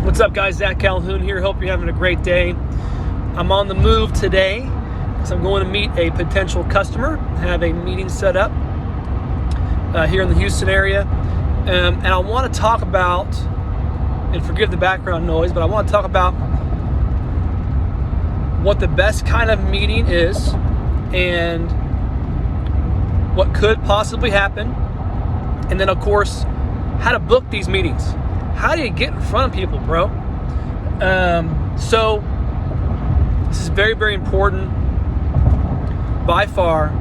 What's up, guys? Zach Calhoon here. Hope you're having a great day. I'm on the move today because I'm going to meet a potential customer, have a meeting set up here in the Houston area. And I want to talk about, and forgive the background noise, but I want to talk about what the best kind of meeting is and what could possibly happen. And then, of course, how to book these meetings. How do you get in front of people, bro? So this is very, very important. By far,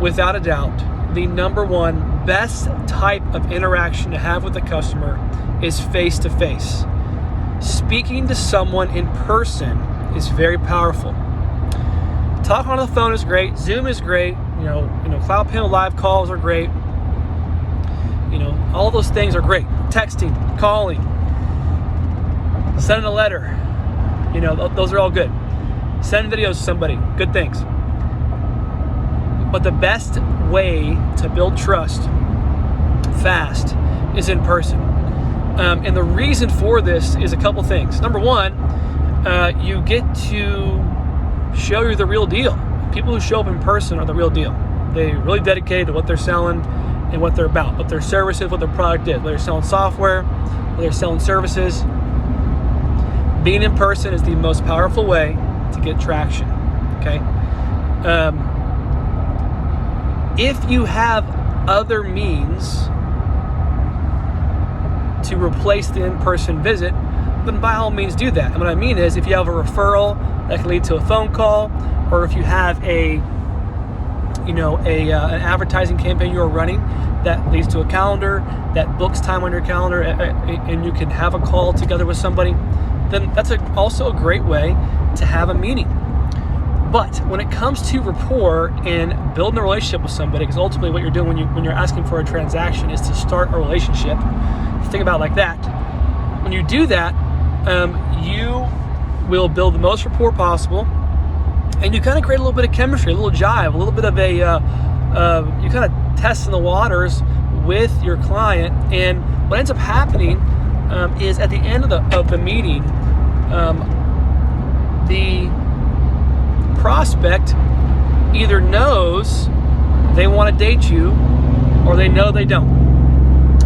without a doubt, the number one best type of interaction to have with a customer is face-to-face. Speaking to someone in person is very powerful. Talking on the phone is great. Zoom is great. You know, Cloud Panel live calls are great. All those things are great. Texting, calling, sending a letter, those are all good. Sending videos to somebody, good things. But the best way to build trust fast is in person. And the reason for this is a couple things. Number one, you get to show you're the real deal. People who show up in person are the real deal. They're really dedicated to what they're selling and what they're about, what their service is, what their product is, whether they're selling software, whether they're selling services. Being in person is the most powerful way to get traction, okay? If you have other means to replace the in-person visit, then by all means do that. And what I mean is, if you have a referral that can lead to a phone call, or if you have an advertising campaign you're running that leads to a calendar, that books time on your calendar, and you can have a call together with somebody, then that's also a great way to have a meeting. But when it comes to rapport and building a relationship with somebody, because ultimately what you're doing when you're asking for a transaction is to start a relationship. Think about it like that. When you do that, you will build the most rapport possible, and you kind of create a little bit of chemistry, a little jive, a little bit of you kind of testing the waters with your client. And what ends up happening is at the end of the meeting, the prospect either knows they want to date you or they know they don't.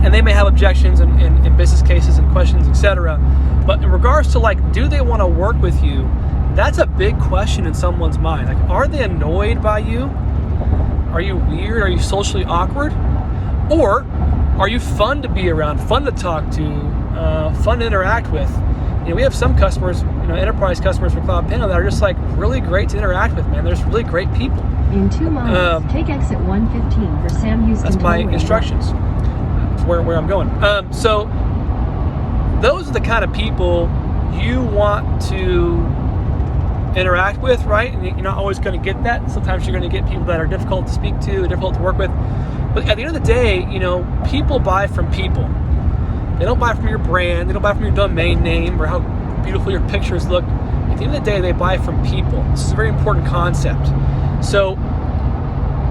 And they may have objections and business cases and questions, etc. But in regards to do they want to work with you, that's a big question in someone's mind. Are they annoyed by you? Are you weird? Are you socially awkward? Or are you fun to be around, fun to talk to, fun to interact with? We have some customers, enterprise customers for Cloud Panel that are just really great to interact with, man. There's really great people. In 2 miles, take exit 115 for Sam Houston. That's my instructions. That's where I'm going. So those are the kind of people you want to interact with, right? And you're not always going to get that. Sometimes you're going to get people that are difficult to speak to, difficult to work with. But at the end of the day, people buy from people. They don't buy from your brand. They don't buy from your domain name or how beautiful your pictures look. At the end of the day, they buy from people. This is a very important concept. So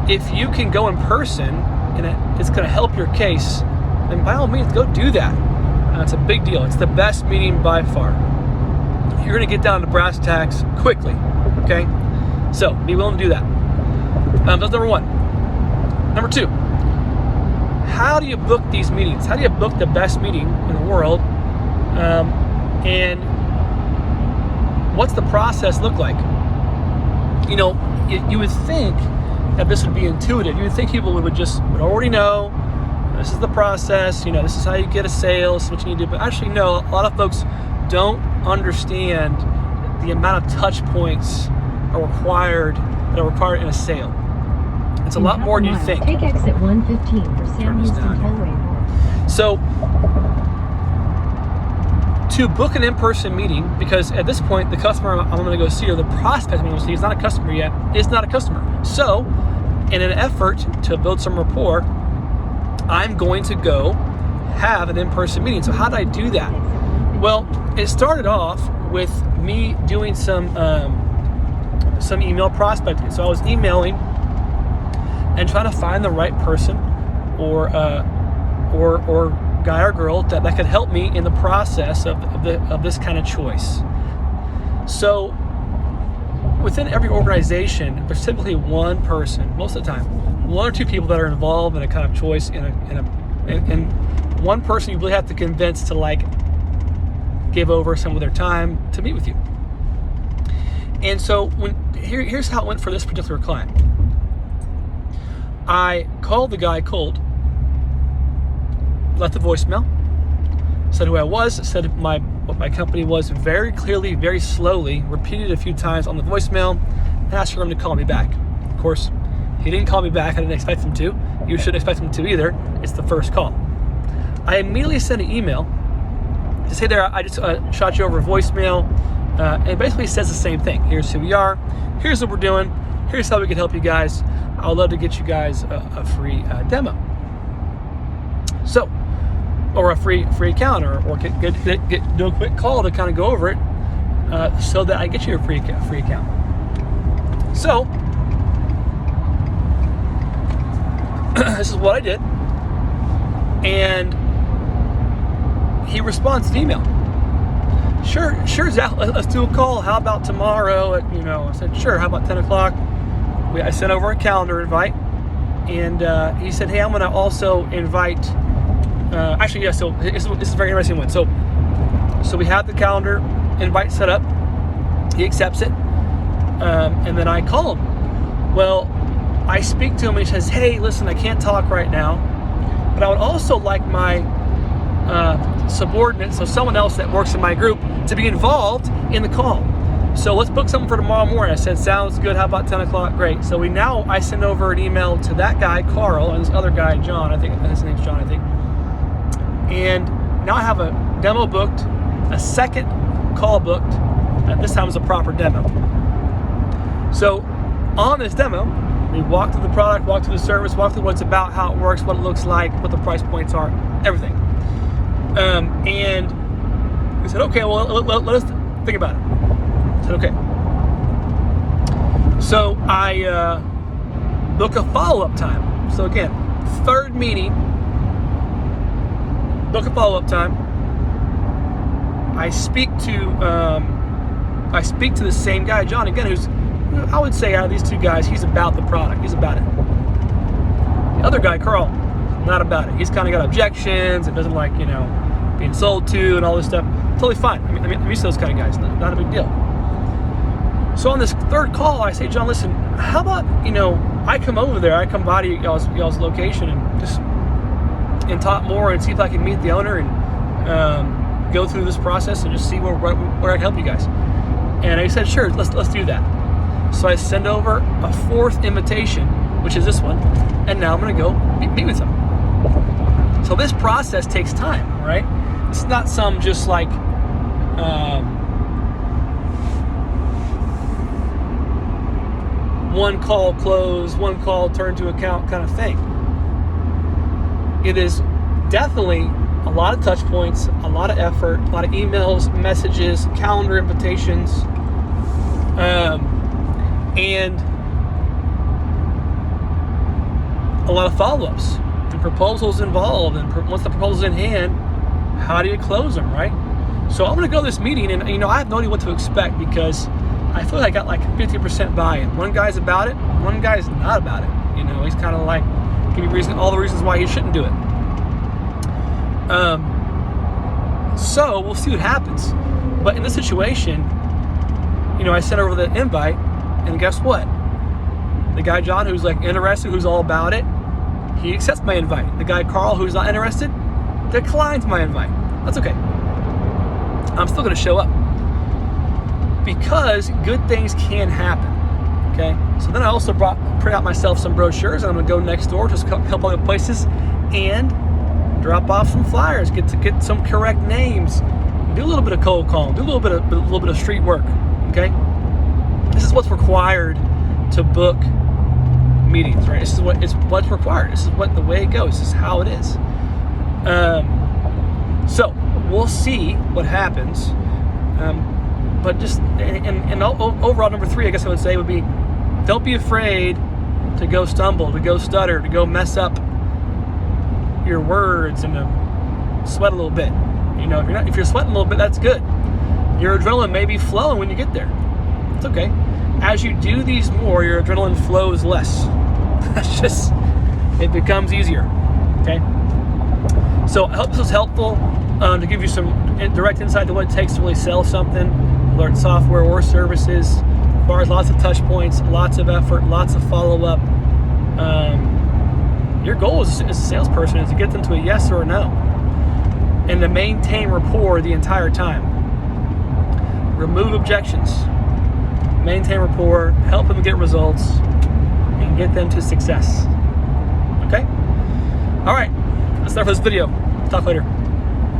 if you can go in person and it's going to help your case, then by all means, go do that. It's a big deal. It's the best meeting by far. You're going to get down to brass tacks quickly, okay? So be willing to do that. That's number one. Number two, how do you book these meetings? How do you book the best meeting in the world? And what's the process look like? You would think that this would be intuitive. You would think people would already know, this is the process, this is how you get a sale, this is what you need to do. But actually, no, a lot of folks don't understand the amount of touch points that are required in a sale. It's a lot more than you think. Take exit 115 for Sam Houston Tollway. So to book an in-person meeting, because at this point the customer I'm going to go see, or the prospect I'm going to see, is not a customer yet. Is not a customer. So in an effort to build some rapport, I'm going to go have an in-person meeting. So how did I do that? Well, it started off with me doing some email prospecting. So I was emailing and trying to find the right person or guy or girl that could help me in the process of this kind of choice. So within every organization, there's typically one person, most of the time, one or two people that are involved in a kind of choice, and one person you really have to convince to like give over some of their time to meet with you. And so here's how it went for this particular client. I called the guy cold, left a voicemail, said who I was, said what my company was very clearly, very slowly, repeated a few times on the voicemail, and asked for him to call me back. Of course, he didn't call me back. I didn't expect him to. You shouldn't expect him to either. It's the first call. I immediately sent an email to say there, I just shot you over a voicemail, and it basically says the same thing. Here's who we are. Here's what we're doing. Here's how we can help you guys. I would love to get you guys a free demo. So, or a free account, or do a quick call to kind of go over it, so that I get you a free account. So, this is what I did, and he responds to the email. Sure, Zach, let's do a call. How about tomorrow at, I said, sure, how about 10 o'clock? I sent over a calendar invite, and he said, hey, I'm going to also invite, so this is a very interesting one. So we have the calendar invite set up. He accepts it, and then I call him. Well, I speak to him, and he says, hey, listen, I can't talk right now, but I would also like my subordinate, so someone else that works in my group, to be involved in the call. So let's book something for tomorrow morning. I said, sounds good. How about 10 o'clock? Great. So I send over an email to that guy, Carl, and this other guy, John. I think his name's John, And now I have a demo booked, a second call booked, and this time it's a proper demo. So on this demo, we walk through the product, walk through the service, walk through what it's about, how it works, what it looks like, what the price points are, everything. And we said, okay, well, let us think about it. I said, okay. So I book a follow-up time. So again, third meeting, book a follow-up time. I speak to the same guy, John, again, who's, I would say out of these two guys, he's about the product. He's about it. The other guy, Carl, not about it. He's kind of got objections and doesn't like, being sold to and all this stuff. Totally fine. I mean, I'm used to those kind of guys. Not a big deal. So on this third call, I say, John, listen, how about, I come over there, I come by to y'all's location and talk more and see if I can meet the owner and go through this process and just see where I can help you guys. And I said, sure, let's do that. So I send over a fourth invitation, which is this one, and now I'm going to go meet with him. So this process takes time, right? It's not some just like one call close, one call turn to account kind of thing. It is definitely a lot of touch points, a lot of effort, a lot of emails, messages, calendar invitations, and a lot of follow-ups and proposals involved. And once the proposal's in hand, how do you close them, right? So I'm going to go to this meeting, and I have no idea what to expect because I feel like I got like 50% buy-in. One guy's about it, one guy's not about it. He's kind of like, give me all the reasons why he shouldn't do it. So we'll see what happens. But in this situation, I sent over the invite, and guess what? The guy John, who's like interested, who's all about it, he accepts my invite. The guy Carl, who's not interested, declines my invite. That's okay. I'm still going to show up because good things can happen. Okay. So then I also print out myself some brochures, and I'm going to go next door to a couple other places and drop off some flyers, get some correct names, do a little bit of cold calling, do a little bit of street work. Okay. This is what's required to book meetings, right? This is what's required. This is the way it goes. This is how it is. So we'll see what happens. But just and overall, number 3, I guess I would say, would be, don't be afraid to go stumble, to go stutter, to go mess up your words, and to sweat a little bit. You know, if you're sweating a little bit, that's good. Your adrenaline may be flowing when you get there. It's okay. As you do these more, your adrenaline flows less. That's just, it becomes easier. Okay. So I hope this was helpful to give you some direct insight to what it takes to really sell something, learn software or services. Requires lots of touch points, lots of effort, lots of follow up. Your goal as a salesperson is to get them to a yes or a no, and to maintain rapport the entire time. Remove objections, maintain rapport, help them get results, and get them to success. Okay? All right, that's enough for this video. Talk later.